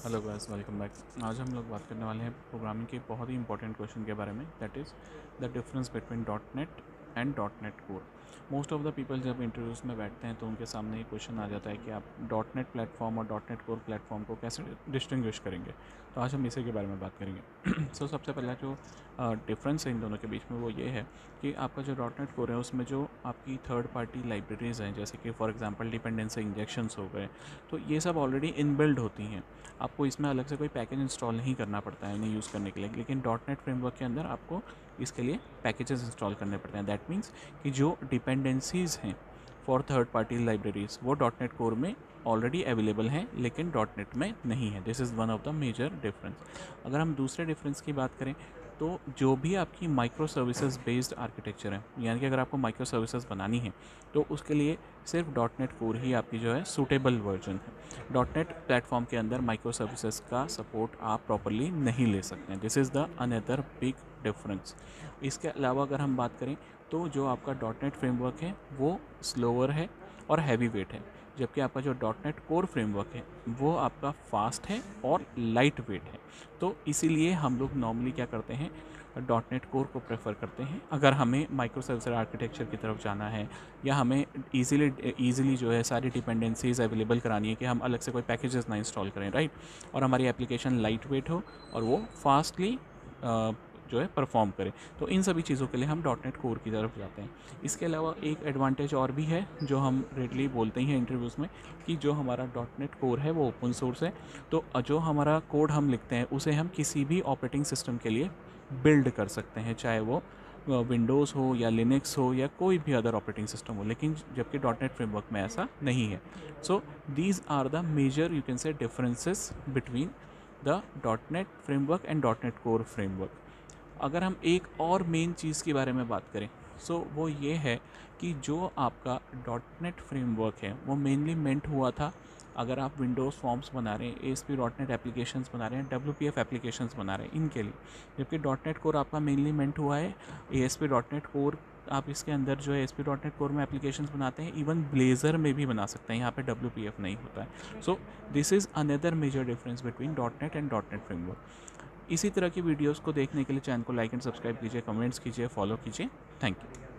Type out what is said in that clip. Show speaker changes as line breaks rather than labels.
Hello guys, welcome back. आज हम लोग बात करने वाले हैं प्रोग्रामिंग के बहुत ही इंपॉर्टेंट क्वेश्चन के बारे में, that is the difference between dot net and dot net core. Most of the people जब इंटरव्यूज़ में बैठते हैं तो उनके सामने ये क्वेश्चन आ जाता है कि आप डॉट नेट प्लेटफॉर्म और डॉट नेट कोर प्लेटफॉर्म को कैसे डिस्टिंग्विश करेंगे। तो आज हम इसी के बारे में बात करेंगे। सो सबसे पहला जो डिफरेंस है इन दोनों के बीच में वो ये है कि आपका जो डॉट नेट कोर है उसमें जो आपकी थर्ड पार्टी लाइब्रेरीज़ हैं, जैसे कि फॉर एग्जांपल डिपेंडेंसी इंजेक्शंस हो गए, तो ये सब ऑलरेडी इनबिल्ड होती हैं। आपको इसमें अलग से कोई पैकेज इंस्टॉल नहीं करना पड़ता है इन्हें यूज़ करने के लिए। लेकिन डॉट नेट फ्रेमवर्क के अंदर आपको इसके लिए पैकेजेस इंस्टॉल करने पड़ते हैं। दैट मीन्स कि जो डिपेंडेंसीज़ हैं फॉर थर्ड पार्टी लाइब्रेरीज़ वो डॉट नेट कोर में ऑलरेडी अवेलेबल हैं, लेकिन डॉट नेट में नहीं है। This is one of the major difference. अगर हम दूसरे डिफरेंस की बात करें तो जो भी आपकी माइक्रो सर्विसेज बेस्ड आर्किटेक्चर है, यानी कि अगर आपको माइक्रो सर्विसेज बनानी है तो उसके लिए सिर्फ डॉट नेट कोर ही आपकी जो है सूटेबल वर्जन है। डॉट नेट प्लेटफॉर्म के अंदर माइक्रो सर्विसेज का सपोर्ट आप प्रॉपरली नहीं ले सकते हैं। This is the another big difference. इसके अलावा अगर हम बात करें तो जो आपका डॉट नेट फ्रेमवर्क है वो स्लोअर है और हैवी वेट है, जबकि आपका जो डॉट नेट कोर फ्रेमवर्क है वो आपका फास्ट है और लाइट वेट है। तो इसीलिए हम लोग नॉर्मली क्या करते हैं, डॉट नेट कोर को प्रेफर करते हैं अगर हमें माइक्रो सर्विस आर्किटेक्चर की तरफ जाना है, या हमें ईजिली जो है सारी डिपेंडेंसीज अवेलेबल करानी है कि हम अलग से कोई पैकेजेस ना इंस्टॉल करें, राइट। और हमारी एप्लीकेशन लाइट वेट हो और वो फास्टली जो है परफॉर्म करे। तो इन सभी चीज़ों के लिए हम डॉट नेट कोर की तरफ जाते हैं। इसके अलावा एक एडवांटेज और भी है जो हम रेडली बोलते ही हैं इंटरव्यूज़ में, कि जो हमारा डॉट नेट कोर है वो ओपन सोर्स है। तो जो हमारा कोड हम लिखते हैं उसे हम किसी भी ऑपरेटिंग सिस्टम के लिए बिल्ड कर सकते हैं, चाहे वो विंडोज़ हो या लिनक्स हो या कोई भी अदर ऑपरेटिंग सिस्टम हो। लेकिन जबकि डॉट नेट फ्रेमवर्क में ऐसा नहीं है। So these are the major you can say differences between the dot net framework and dot net core framework. अगर हम एक और मेन चीज़ के बारे में बात करें सो वो ये है कि जो आपका डॉट नेट फ्रेमवर्क है वो मेनली मेंट हुआ था अगर आप विंडोज़ फॉर्म्स बना रहे हैं, ASP डॉट नेट एप्लीकेशंस बना रहे हैं, WPF एप्लीकेशंस बना रहे हैं, इनके लिए। जबकि डॉट नेट कोर आपका मेनली मेंट हुआ है ASP डॉट नेट कोर। आप इसके अंदर जो है ASP डॉट नेट कोर में एप्लीकेशंस बनाते हैं, इवन ब्लेज़र में भी बना सकते हैं, यहाँ पे WPF नहीं होता है। So this is another major difference between dot net and dot net framework. इसी तरह की वीडियोस को देखने के लिए चैनल को लाइक एंड सब्सक्राइब कीजिए, कमेंट्स कीजिए, फॉलो कीजिए। Thank you.